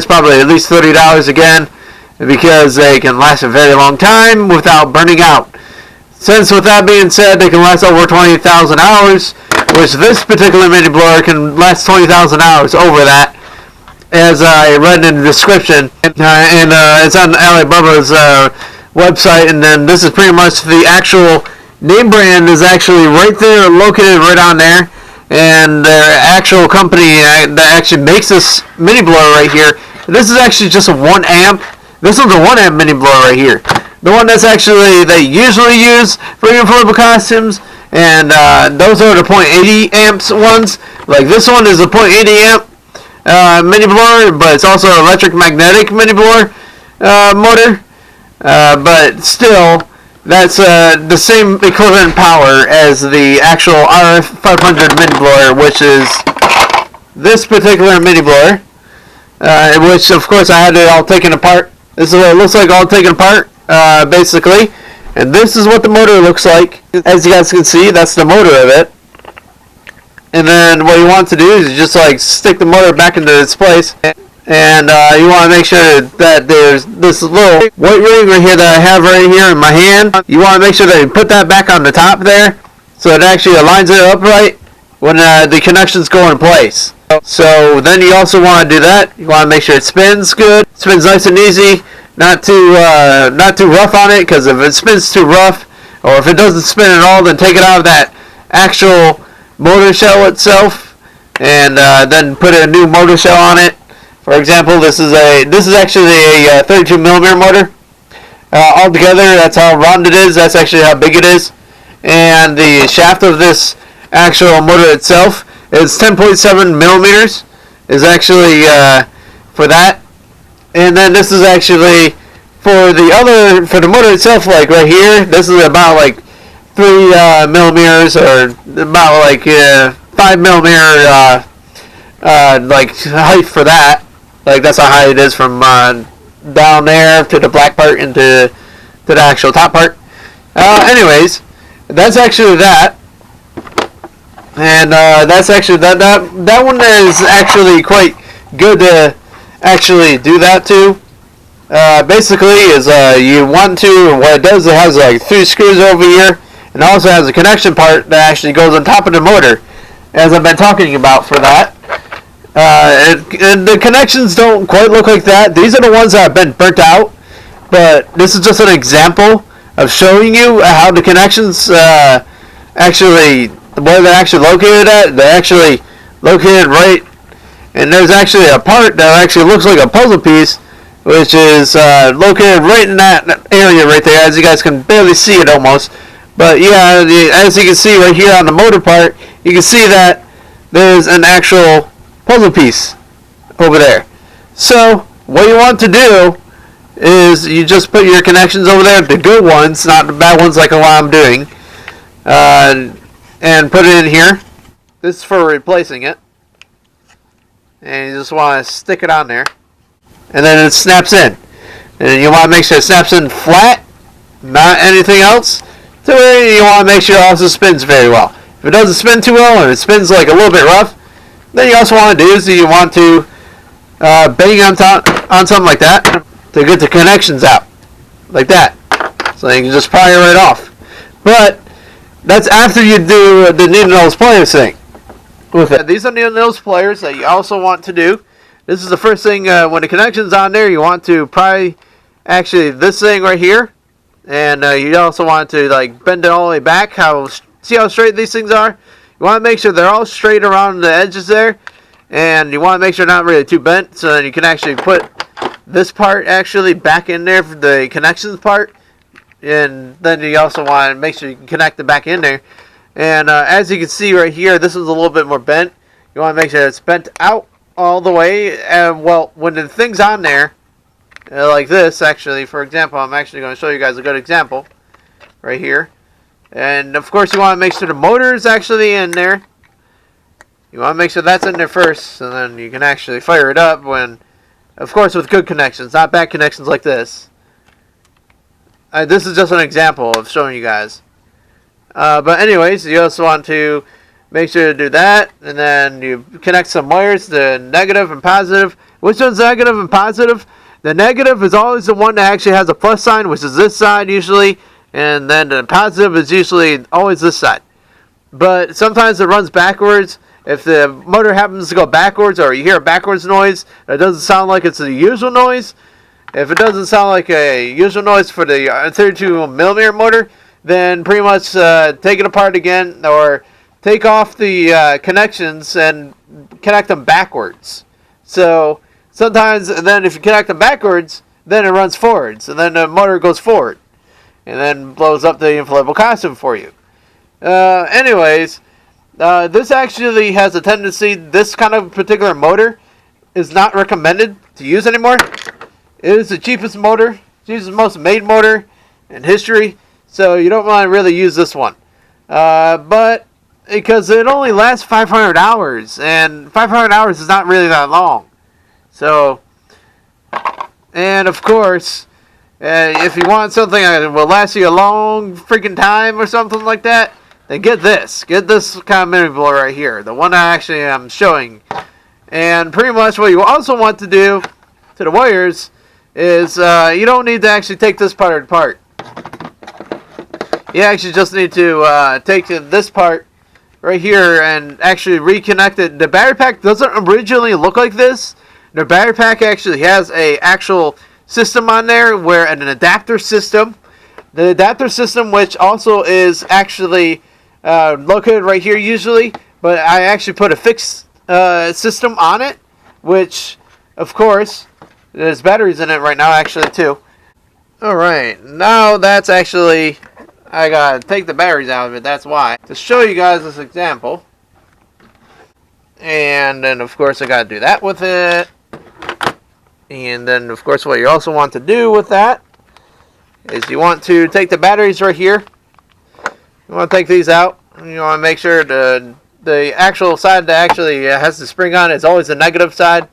it's probably at least $30 again, because they can last a very long time without burning out. Since with that being said, they can last over 20,000 hours, which this particular mini blower can last 20,000 hours over that, as I read in the description, and it's on Alibaba's website. And then this is pretty much the actual name brand is actually right there, located right on there, and their actual company that actually makes this mini blower right here. This is actually just a 1 amp. This is the 1 amp mini blower right here. The one that's actually they usually use for inflatable costumes, and those are the 0.80 amps ones. Like this one is a 0.80 amp mini blower, but it's also an electric magnetic mini blower motor. But still, that's the same equivalent power as the actual RF500 mini blower, which is this particular mini blower. Which of course I had it all taken apart. This is what it looks like all taken apart, basically. And this is what the motor looks like. As you guys can see, that's the motor of it. And then what you want to do is you just like stick the motor back into its place, and you want to make sure that there's this little white ring right here that I have right here in my hand. You want to make sure that you put that back on the top there, so it actually aligns it upright when the connections go in place. So then you also want to do that. You want to make sure it spins good, spins nice and easy, not too rough on it, because if it spins too rough, or if it doesn't spin at all, then take it out of that actual motor shell itself, and then put a new motor shell on it. For example, this is actually a 32 millimeter motor. Altogether, that's how round it is. That's actually how big it is. And the shaft of this actual motor itself is 10.7 millimeters. Is actually for that. And then this is actually for the motor itself. Like right here, this is about like 3 millimeters, or about like 5 millimeter like height for that. Like that's how high it is from down there to the black part into the actual top part. Anyways, that's actually that, and that's actually that one is actually quite good to actually do that too. Basically, is you want to, what it does, it has like 3 screws over here, and also has a connection part that actually goes on top of the motor, as I've been talking about for that. And the connections don't quite look like that. These are the ones that have been burnt out, but this is just an example of showing you how the connections actually, where they're actually located at. They're actually located right, and there's actually a part that actually looks like a puzzle piece, which is located right in that area right there, as you guys can barely see it almost. But yeah, as you can see right here on the motor part, you can see that there's an actual puzzle piece over there. So what you want to do is you just put your connections over there, the good ones, not the bad ones like what I'm doing, and put it in here. This is for replacing it, and you just want to stick it on there, and then it snaps in. And you want to make sure it snaps in flat, not anything else, to where you want to make sure it also spins very well. If it doesn't spin too well, and it spins like a little bit rough, then you also want to do is you want to bang on something like that to get the connections out, like that, so you can just pry it right off. But that's after you do the needle nose pliers thing with it. These are needle nose pliers that you also want to do. This is the first thing, when the connection's on there, you want to pry actually this thing right here, and you also want to like bend it all the way back. See how straight these things are? You want to make sure they're all straight around the edges there, and you want to make sure they're not really too bent, so then you can actually put this part actually back in there for the connections part, and then you also want to make sure you can connect it back in there. And as you can see right here, this is a little bit more bent. You want to make sure it's bent out all the way, and well, when the thing's on there, like this, actually, for example, I'm actually going to show you guys a good example right here. And of course you want to make sure the motor is actually in there. You want to make sure that's in there first, and then you can actually fire it up when, of course, with good connections, not bad connections like this. This is just an example of showing you guys. But anyways, you also want to make sure to do that, and then you connect some wires, the negative and positive. Which one's negative and positive? The negative is always the one that actually has a plus sign, which is this side usually, and then the positive is usually always this side. But sometimes it runs backwards. If the motor happens to go backwards, or you hear a backwards noise that doesn't sound like it's the usual noise, if it doesn't sound like a usual noise for the 32mm motor, then pretty much take it apart again, or take off the connections and connect them backwards. So sometimes, then if you connect them backwards, then it runs forwards, and then the motor goes forward, and then blows up the inflatable costume for you. Anyways, this actually has a tendency, this kind of particular motor is not recommended to use anymore. It is the cheapest motor, cheapest most made motor in history, so you don't want to really use this one. But because it only lasts 500 hours, and 500 hours is not really that long. So, and of course, if you want something that will last you a long freaking time or something like that, then get this. Get this kind of mini blower right here. The one I actually am showing. And pretty much what you also want to do to the wires is you don't need to actually take this part apart. You actually just need to take this part right here and actually reconnect it. The battery pack doesn't originally look like this. The battery pack actually has a actual system on there, where an adapter system. The adapter system, which also is actually located right here usually, but I actually put a fixed system on it, which of course there's batteries in it right now actually too. Alright, now that's actually, I gotta take the batteries out of it, that's why. To show you guys this example. And then of course I gotta do that with it. And then of course what you also want to do with that is you want to take the batteries right here. You want to take these out. You want to make sure the actual side that actually has the spring on it is always the negative side.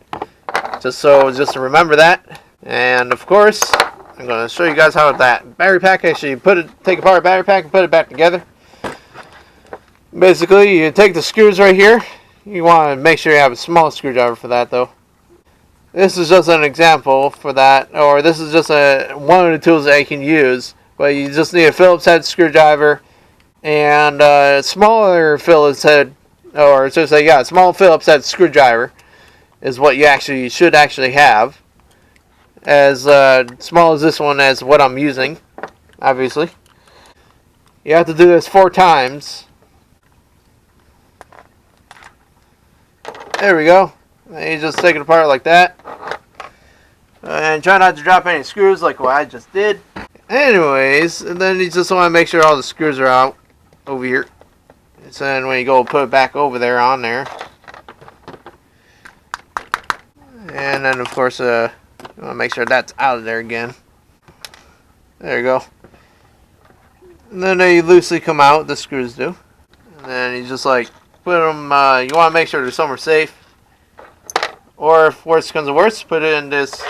Just to remember that. And of course, I'm going to show you guys how that battery pack actually take apart a battery pack and put it back together. Basically, you take the screws right here. You want to make sure you have a small screwdriver for that though. This is just an example for that, or this is just one of the tools that you can use. But you just need a Phillips head screwdriver and a smaller Phillips head, or so to say, yeah, a small Phillips head screwdriver is what you should actually have. As small as this one as what I'm using, obviously. You have to do this 4 times. There we go. And you just take it apart like that. And try not to drop any screws like what I just did. Anyways, and then you just want to make sure all the screws are out over here. So then when you go put it back over there on there. And then of course you want to make sure that's out of there again. There you go. And then they loosely come out, the screws do. And then you just like put them, you want to make sure they're somewhere safe. Or if worse comes to worse, put it in this,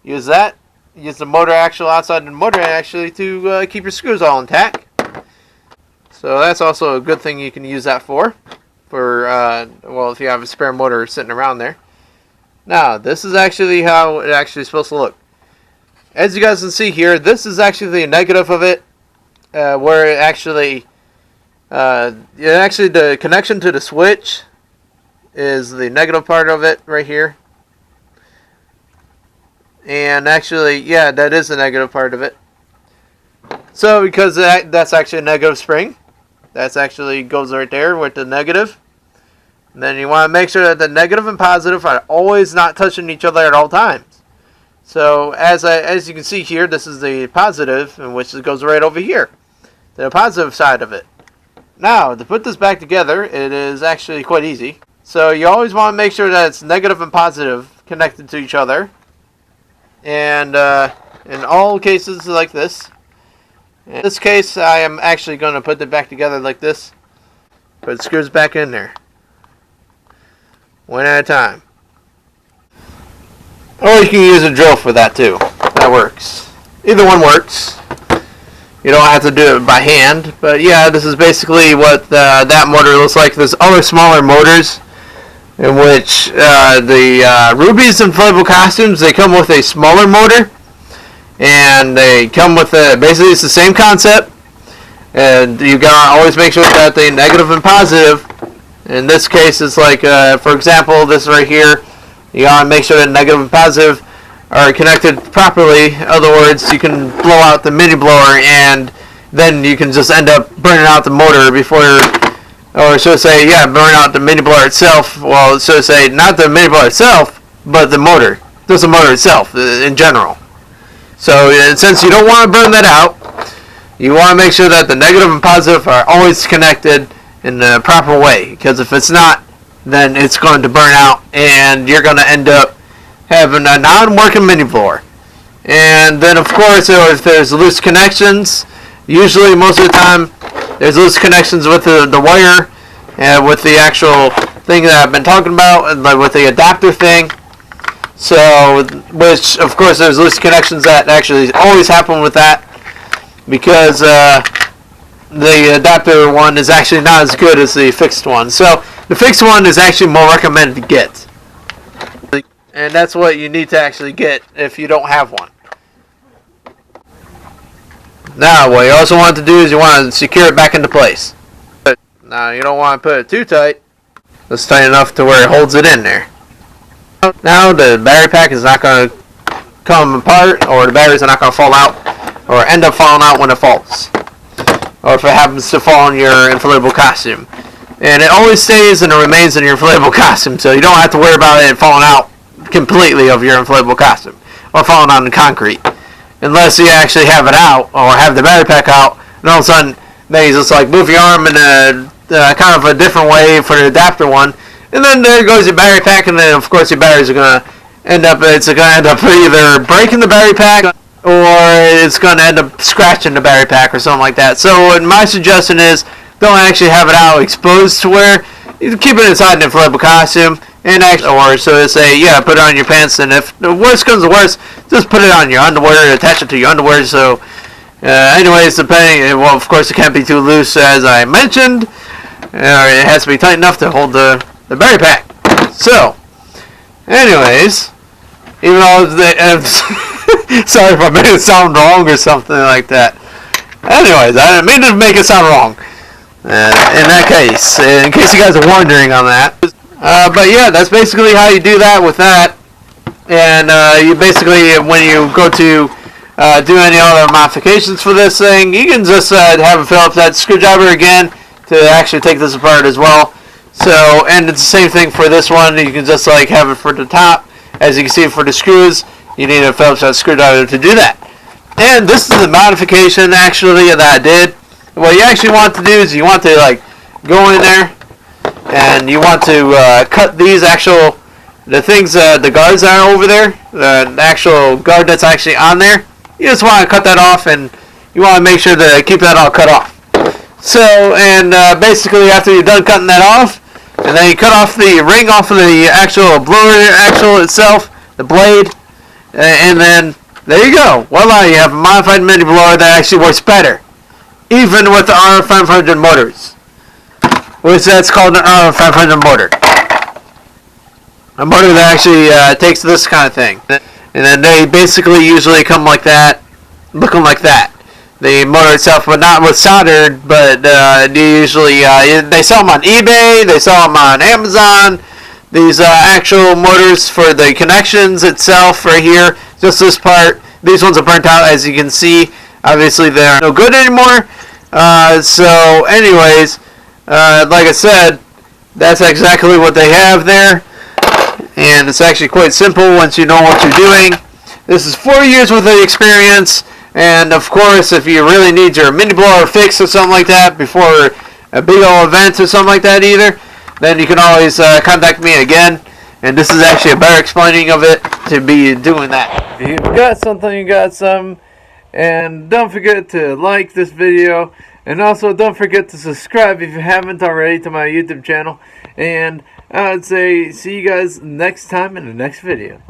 use that. Use the motor axle outside the motor actually to keep your screws all intact. So that's also a good thing you can use that for. Well, if you have a spare motor sitting around there. Now, this is actually how it actually is supposed to look. As you guys can see here, this is actually the negative of it. Where it actually, the connection to the switch is the negative part of it right here. And actually, yeah, that is the negative part of it. So because that's actually a negative spring, that's actually goes right there with the negative. And then you want to make sure that the negative and positive are always not touching each other at all times. So as you can see here, this is the positive, and which goes right over here, the positive side of it. Now, to put this back together, it is actually quite easy. So you always want to make sure that it's negative and positive connected to each other. And in all cases like this. In this case, I am actually going to put it back together like this. Put the screws back in there. One at a time. Or you can use a drill for that too. That works. Either one works. You don't have to do it by hand. But yeah, this is basically what that motor looks like. There's other smaller motors in which the Ruby's inflatable costumes, they come with a smaller motor, and they come with basically it's the same concept, and you gotta always make sure that the negative and positive, in this case it's like for example this right here, you gotta make sure that negative and positive are connected properly. In other words, you can blow out the mini blower and then you can just end up burning out the motor before, or should I say, yeah, burn out the mini blower itself. Well, should I say, not the mini blower itself, but the motor, just the motor itself in general. So since you don't want to burn that out, you want to make sure that the negative and positive are always connected in the proper way, because if it's not, then it's going to burn out and you're going to end up having a non-working mini blower. And then of course, if there's loose connections, usually most of the time there's loose connections with the wire and with the actual thing that I've been talking about, and like with the adapter thing. So, which of course there's loose connections that actually always happen with that, because the adapter one is actually not as good as the fixed one. So the fixed one is actually more recommended to get, and that's what you need to actually get if you don't have one. Now, what you also want to do is you want to secure it back into place. Now, you don't want to put it too tight. Just tight enough to where it holds it in there. Now, the battery pack is not going to come apart, or the batteries are not going to fall out, or end up falling out when it falls, or if it happens to fall on your inflatable costume. And it always stays and it remains in your inflatable costume, so you don't have to worry about it falling out completely of your inflatable costume, or falling on the concrete. Unless you actually have it out, or have the battery pack out, and all of a sudden, then you just like move your arm in a kind of a different way for the adapter one, and then there goes your battery pack, and then of course your batteries are gonna end up either breaking the battery pack, or it's gonna end up scratching the battery pack or something like that. So my suggestion is don't actually have it out exposed to where you keep it inside an inflatable costume. And actually, or so to say, yeah, put it on your pants, and if the worst comes to worst, just put it on your underwear, attach it to your underwear. So, anyways, depending, well, of course, it can't be too loose, as I mentioned. It has to be tight enough to hold the battery pack. So, anyways, even though sorry if I made it sound wrong or something like that. Anyways, I didn't mean to make it sound wrong. In that case, in case you guys are wondering on that. But yeah, that's basically how you do that with that. And you basically, when you go to do any other modifications for this thing, you can just have a Phillips head screwdriver again to actually take this apart as well. So, and it's the same thing for this one. You can just like have it for the top. As you can see for the screws, you need a Phillips head screwdriver to do that. And this is the modification actually that I did. What you actually want to do is you want to like go in there, and you want to cut these the things, the guards that are over there, the actual guard that's actually on there. You just want to cut that off, and you want to make sure to keep that all cut off. So, and basically after you're done cutting that off, and then you cut off the ring off of the actual blower itself, the blade, and then there you go. Voila, you have a modified mini blower that actually works better, even with the R500 motors. Which that's called an R500 motor. A motor that actually takes this kind of thing. And then they basically usually come like that, looking like that. The motor itself, but not with soldered, but they usually, they sell them on eBay, they sell them on Amazon. These actual motors for the connections itself right here, just this part, these ones are burnt out, as you can see. Obviously they're no good anymore. So anyways, like I said, that's exactly what they have there, and it's actually quite simple once you know what you're doing. This is 4 years worth of experience, and of course, if you really need your mini blower fixed or something like that before a big old event or something like that either, then you can always contact me again, and this is actually a better explaining of it to be doing that. If you've got something, you got some, and don't forget to like this video. And also, don't forget to subscribe if you haven't already to my YouTube channel. And I would say, see you guys next time in the next video.